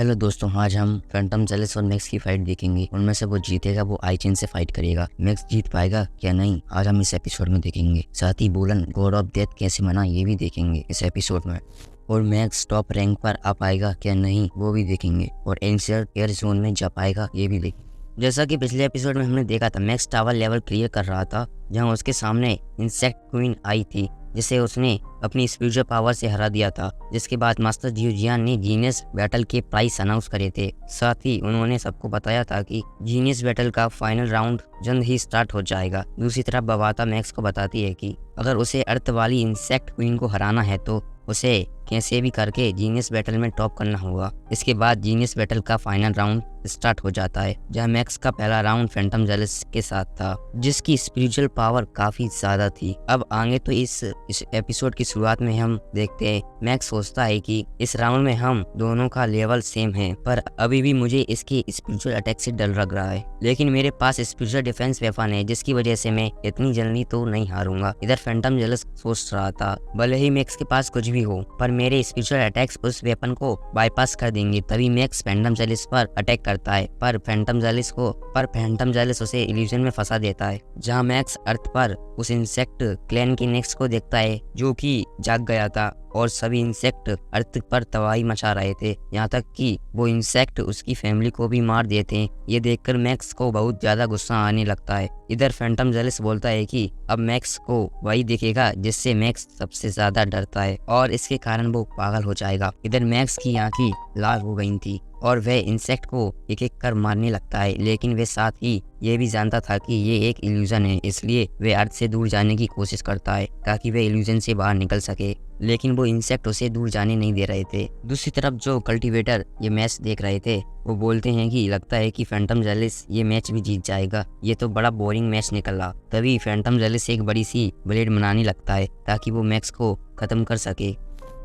Hello दोस्तों, आज हम फैंटम जेलिस और मैक्स की फाइट देखेंगे। उनमें से वो जीतेगा वो आई चेन से फाइट करेगा। मैक्स जीत पाएगा क्या नहीं, आज हम इस एपिसोड में देखेंगे। साथ ही बोलन गॉड ऑफ डेथ कैसे बना ये भी देखेंगे इस एपिसोड में। और मैक्स टॉप रैंक पर आ पाएगा क्या नहीं वो भी देखेंगे। और एंशियर एयर जोन में जा पाएगा ये भी देखेंगे। जैसा कि पिछले एपिसोड में हमने देखा था, मैक्स टावर लेवल क्लियर कर रहा था जहां उसके सामने इंसेक्ट क्वीन आई थी जिसे उसने अपनी स्पिरिचुअल पावर से हरा दिया था। जिसके बाद मास्टर जियोजियान ने जीनियस बैटल के प्राइस अनाउंस करे थे। साथ ही उन्होंने सबको बताया था कि जीनियस बैटल का फाइनल राउंड जल्द ही स्टार्ट हो जाएगा। दूसरी तरफ बवाता मैक्स को बताती है कि अगर उसे अर्थ वाली इंसेक्ट क्वीन को हराना है तो उसे कैसे भी करके जीनियस बैटल में टॉप करना होगा। इसके बाद जीनियस बैटल का फाइनल राउंड स्टार्ट हो जाता है जहां मैक्स का पहला राउंड फैंटम जेलिस के साथ था जिसकी स्पिरिचुअल पावर काफी ज्यादा थी। अब आगे तो इस एपिसोड की शुरुआत में हम देखते हैं मैक्स सोचता है कि इस राउंड में हम दोनों का लेवल सेम है, पर अभी भी मुझे इसके स्पिरिचुअल अटैक से डर लग रहा है। लेकिन मेरे पास स्पिरिचुअल डिफेंस वेपन है जिसकी वजह से मैं इतनी जल्दी तो नहीं हारूंगा। इधर फैंटम जेलिस सोच रहा था भले ही मैक्स के पास कुछ भी हो पर मेरे स्पिरिचुअल अटैक्स उस वेपन को बाईपास कर देंगे। तभी मैक्स फैंटम जेलिस पर अटैक करता है पर फैंटम जेलिस उसे इल्यूजन में फंसा देता है जहां मैक्स अर्थ पर उस इंसेक्ट क्लैन की नेक्स्ट को देखता है जो कि जाग गया था और सभी इंसेक्ट अर्थ पर तबाही मचा रहे थे। यहाँ तक कि वो इंसेक्ट उसकी फैमिली को भी मार देते हैं। ये देखकर मैक्स को बहुत ज्यादा गुस्सा आने लगता है। इधर फैंटम जेलिस बोलता है कि अब मैक्स को वही दिखेगा जिससे मैक्स सबसे ज्यादा डरता है और इसके कारण वो पागल हो जाएगा। इधर मैक्स की आंखें लाल हो गई थी और वह इंसेक्ट को एक एक कर मारने लगता है, लेकिन वह साथ ही ये भी जानता था कि ये एक इल्यूजन है, इसलिए वह अर्थ से दूर जाने की कोशिश करता है ताकि वह इल्यूजन से बाहर निकल सके। लेकिन वो इंसेक्ट उसे दूर जाने नहीं दे रहे थे। दूसरी तरफ जो कल्टीवेटर ये मैच देख रहे थे वो बोलते हैं कि लगता है कि फैंटम जेलिस ये मैच भी जीत जाएगा, ये तो बड़ा बोरिंग मैच निकला। तभी फैंटम जेलिस एक बड़ी सी ब्लेड बनाने लगता है ताकि वो मैक्स को खत्म कर सके।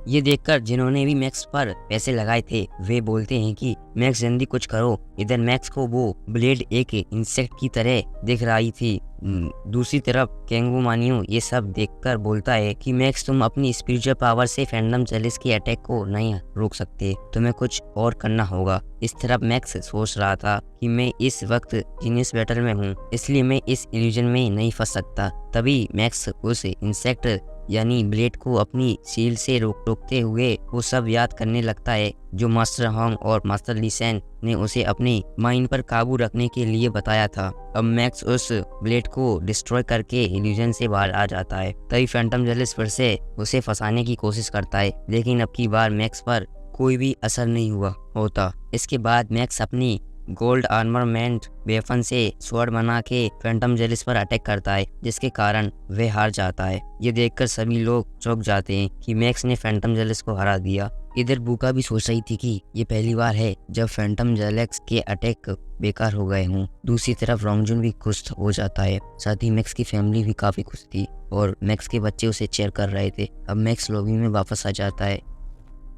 ये देखकर जिन्होंने भी मैक्स पर पैसे लगाए थे वे बोलते हैं कि मैक्स जल्दी कुछ करो। इधर मैक्स को वो ब्लेड एक इंसेक्ट की तरह दिख रही थी। दूसरी तरफ कैंगू मानियो ये सब देखकर बोलता है कि मैक्स तुम अपनी स्पिरिचुअल पावर से फैंटम जेलिस के अटैक को नहीं रोक सकते, तुम्हें कुछ और करना होगा। इस तरफ मैक्स सोच रहा था कि मैं इस वक्त जीनियस बैटल में हूँ इसलिए मैं इस इल्यूजन में नहीं फंस सकता। तभी मैक्स उस इंसेक्ट यानी ब्लेड को अपनी सील से रोकते हुए वो सब याद करने लगता है जो मास्टर होंग और मास्टर लीसेन ने उसे अपने माइंड पर काबू रखने के लिए बताया था। अब मैक्स उस ब्लेड को डिस्ट्रॉय करके इल्यूजन से बाहर आ जाता है। तभी फैंटम जेलिस फिर से उसे फंसाने की कोशिश करता है, लेकिन अब की बार मैक्स पर कोई भी असर नहीं हुआ होता। इसके बाद मैक्स अपनी गोल्ड आर्मरमेंट वेपन से स्वॉर्ड बना के फैंटम जेलिस पर अटैक करता है जिसके कारण वह हार जाता है। ये देखकर सभी लोग चौंक जाते हैं कि मैक्स ने फैंटम जेलिस को हरा दिया। इधर बुका भी सोच रही थी कि ये पहली बार है जब फैंटम जेलिस के अटैक बेकार हो गए हों। दूसरी तरफ रोंगजुन भी खुश हो जाता है, साथ ही मैक्स की फैमिली भी काफी खुश थी और मैक्स के बच्चे उसे चेयर कर रहे थे। अब मैक्स लॉबी में वापस आ जाता है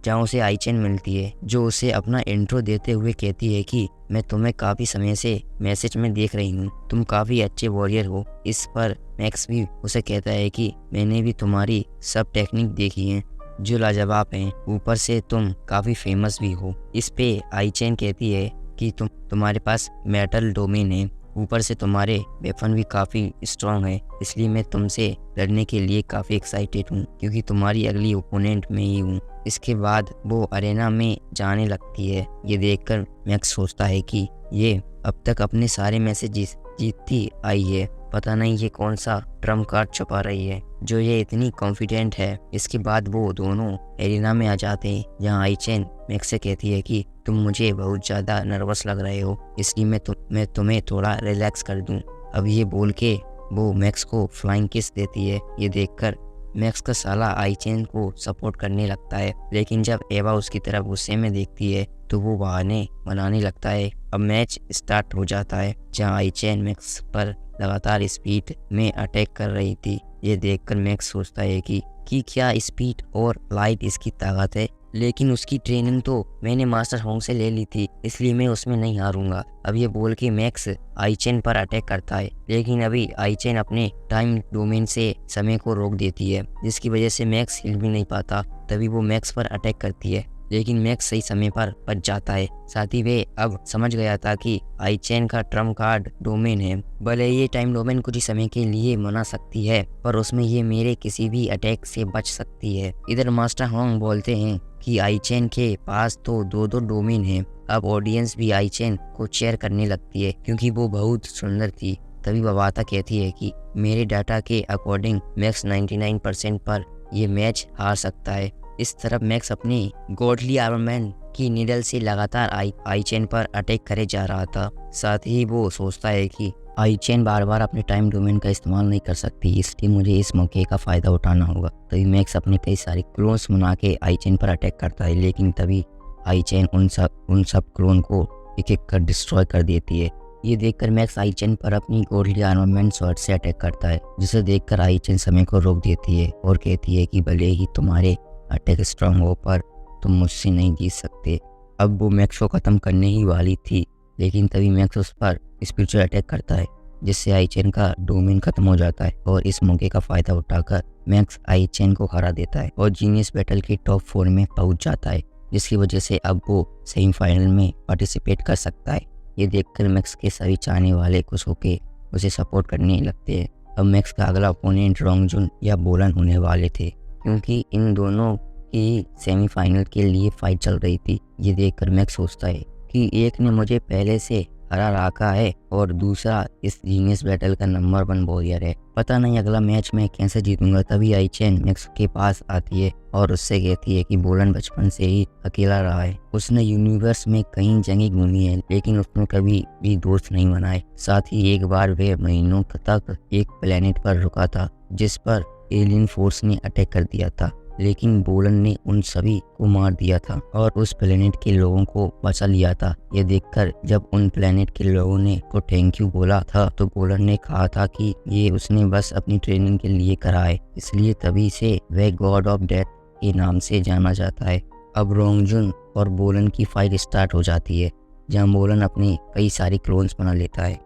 जहाँ उसे आई चेन मिलती है जो उसे अपना इंट्रो देते हुए कहती है कि मैं तुम्हें काफी समय से मैसेज में देख रही हूँ, तुम काफी अच्छे वॉरियर हो। इस पर मैक्स भी उसे कहता है कि मैंने भी तुम्हारी सब टेक्निक देखी है जो लाजवाब हैं, ऊपर से तुम काफी फेमस भी हो। इस पे आई चेन कहती है कि तुम्हारे पास मेटल डोमेन है, ऊपर से तुम्हारे वेपन भी काफी स्ट्रॉन्ग है, इसलिए मैं तुमसे लड़ने के लिए काफी एक्साइटेड हूँ क्योंकि तुम्हारी अगली ओपोनेंट मैं ही हूँ। इसके बाद वो अरेना में जाने लगती है। ये देखकर मैक्स सोचता है कि ये अब तक अपने सारे मैसेज जीतती आई है, पता नहीं ये कौन सा ट्रम्प कार्ड छुपा रही है जो ये इतनी कॉन्फिडेंट है। इसके बाद वो दोनों एरिना में आ जाते हैं जहाँ आई चेन मैक्स से कहती है कि तुम मुझे बहुत ज्यादा नर्वस लग रहे हो इसलिए मैं तुम्हें थोड़ा रिलैक्स कर दूं। अब ये बोल के वो मैक्स को फ्लाइंग किस देती है। ये देखकर मैक्स का साला आई चेन को सपोर्ट करने लगता है, लेकिन जब एवा उसकी तरफ गुस्से में देखती है तो वो बहाने बनाने लगता है। अब मैच स्टार्ट हो जाता है जहाँ आई चेन मैक्स पर लगातार स्पीड में अटैक कर रही थी। ये देखकर मैक्स सोचता है कि क्या स्पीड और लाइट इसकी ताकत है, लेकिन उसकी ट्रेनिंग तो मैंने मास्टर होंग से ले ली थी इसलिए मैं उसमें नहीं हारूंगा। अब ये बोल के मैक्स आई चेन पर अटैक करता है, लेकिन अभी आई चेन अपने टाइम डोमेन से समय को रोक देती है जिसकी वजह से मैक्स हिल भी नहीं पाता। तभी वो मैक्स पर अटैक करती है लेकिन मैक्स सही समय पर बच जाता है। साथ ही वे अब समझ गया था कि आई चेन का ट्रम्प कार्ड डोमेन है। भले ये टाइम डोमेन कुछ ही समय के लिए मना सकती है, पर उसमें ये मेरे किसी भी अटैक से बच सकती है। इधर मास्टर होंग बोलते हैं कि आई चेन के पास तो दो डोमेन है। अब ऑडियंस भी आई चेन को चेयर करने लगती है क्योंकि वो बहुत सुंदर थी। तभी बवाता कहती है कि मेरे डाटा के अकॉर्डिंग मैक्स 99% पर ये मैच हार सकता है। इस तरफ मैक्स अपनी गॉडली आर्मरमैन की नीडल से लगातार आई चेन पर अटैक करे जा रहा था। साथ ही वो सोचता है कि आई चेन बार बार अपने टाइम डोमेन का इस्तेमाल नहीं कर सकती, इसलिए मुझे इस मौके का फायदा उठाना होगा। तभी मैक्स अपने कई सारे क्लोन्स बना के आई चेन पर अटैक करता है, लेकिन तभी आई चेन उन सब क्लोन को एक एक कर डिस्ट्रॉय कर देती है। ये देखकर मैक्स आई चेन पर अपनी गॉडली आर्मरमैन स्वॉर्ड से अटैक करता है, जिसे देखकर आई चेन समय को रोक देती है और कहती है कि भले ही तुम्हारे अटैक स्ट्रांग हो, पर तुम मुझसे नहीं जीत सकते। अब वो मैक्स को ख़त्म करने ही वाली थी, लेकिन तभी मैक्स उस पर स्पिरिचुअल अटैक करता है, जिससे आई चेन का डोमेन खत्म हो जाता है और इस मौके का फ़ायदा उठाकर मैक्स आई चेन को हरा देता है और जीनियस बैटल के टॉप 4 में पहुंच जाता है, जिसकी वजह से अब वो सेमीफाइनल में पार्टिसिपेट कर सकता है। ये देखकर मैक्स के सभी चाहने वाले खुश होकर उसे सपोर्ट करने लगते हैं। अब मैक्स का अगला ओपोनेंट रोंगजुन या बोलन होने वाले थे, क्योंकि इन दोनों की सेमीफाइनल के लिए फाइट चल रही थी। ये देखकर मैक्स सोचता है कि एक ने मुझे पहले से हरा रखा है और दूसरा इस जीनियस बैटल का नंबर 1 वॉरियर है। पता नहीं अगला मैच मैं कैसे जीतूंगा। तभी आई चेन मैक्स के पास आती है और उससे कहती है कि बोलन बचपन से ही अकेला रहा है। उसने यूनिवर्स में कई जगह घूमी है, लेकिन उसने कभी भी दोस्त नहीं बनाए। साथ ही एक बार वे महीनों तक एक प्लेनेट पर रुका था, जिस पर एलियन फोर्स ने अटैक कर दिया था, लेकिन बोलन ने उन सभी को मार दिया था और उस प्लेनेट के लोगों को बचा लिया था। ये देखकर जब उन प्लेनेट के लोगों ने को थैंक यू बोला था, तो बोलन ने कहा था कि ये उसने बस अपनी ट्रेनिंग के लिए करा है, इसलिए तभी से वह गॉड ऑफ डेथ के नाम से जाना जाता है। अब रोंगजुन और बोलन की फाइट स्टार्ट हो जाती है, जहाँ बोलन अपने कई सारे क्लोन्स बना लेता है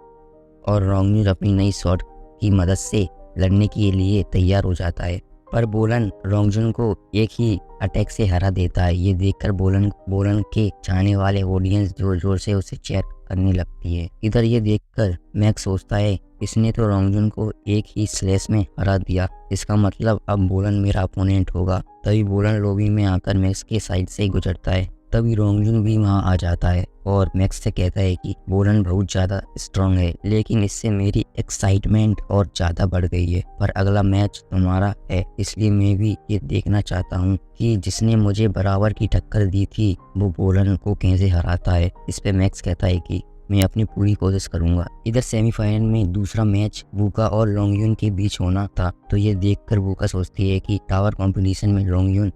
और रोंगजुन अपनी नई स्वॉर्ड की मदद से लड़ने के लिए तैयार हो जाता है, पर बोलन रोंगजुन को एक ही अटैक से हरा देता है। ये देखकर बोलन के चाहने वाले ऑडियंस जोर जोर से उसे चेयर करने लगती है। इधर ये देखकर मैक्स सोचता है इसने तो रोंगजुन को एक ही स्लैश में हरा दिया, इसका मतलब अब बोलन मेरा अपोनेंट होगा। तभी बोलन लॉबी में आकर मैक्स के साइड से गुजरता है। तभी रोंगजुन भी वहाँ आ जाता है और मैक्स से कहता है कि बोलन बहुत ज़्यादा स्ट्रांग है, लेकिन इससे मेरी एक्साइटमेंट और ज़्यादा बढ़ गई है। पर अगला मैच तुम्हारा है, इसलिए मैं भी ये देखना चाहता हूँ कि जिसने मुझे बराबर की टक्कर दी थी वो बोलन को कैसे हराता है। इस पे मैक्स कहता है कि मैं अपनी पूरी कोशिश करूंगा। इधर सेमीफाइनल में दूसरा मैच वूका और लोंगयुन के बीच होना था, तो ये देखकर वूका सोचती है कि टावर कॉम्पिटिशन में लोंगयुन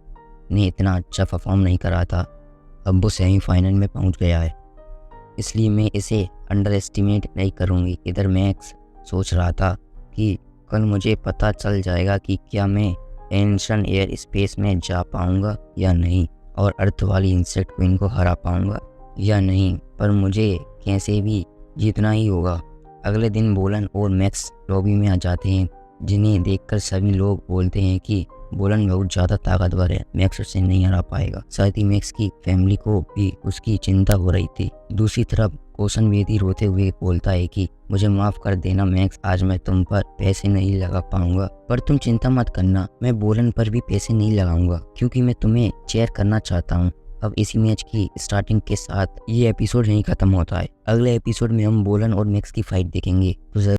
ने इतना अच्छा परफॉर्म नहीं करा था, अब वो सेमीफाइनल में पहुंच गया है, इसलिए मैं इसे अंडर एस्टिमेट नहीं करूंगी। इधर मैक्स सोच रहा था कि कल मुझे पता चल जाएगा कि क्या मैं एंशन एयर स्पेस में जा पाऊंगा या नहीं, और अर्थ वाली इंसेक्ट क्वीन को हरा पाऊंगा या नहीं, पर मुझे कैसे भी जीतना ही होगा। अगले दिन बोलन और मैक्स लॉबी में आ जाते हैं, जिन्हें देखकर सभी लोग बोलते हैं कि बोलन बहुत ज़्यादा ताकतवर है, मैक्स उसे नहीं हरा पाएगा। साथ ही मैक्स की फैमिली को भी उसकी चिंता हो रही थी। दूसरी तरफ कोशन वेदी रोते हुए बोलता है कि मुझे माफ़ कर देना मैक्स, आज मैं तुम पर पैसे नहीं लगा पाऊंगा, पर तुम चिंता मत करना, मैं बोलन पर भी पैसे नहीं लगाऊंगा क्योंकि मैं तुम्हें चेयर करना चाहता हूँ। अब इसी मैच की स्टार्टिंग के साथ ये एपिसोड नहीं खत्म होता है। अगले एपिसोड में हम बोलन और मैक्स की फाइट देखेंगे। तो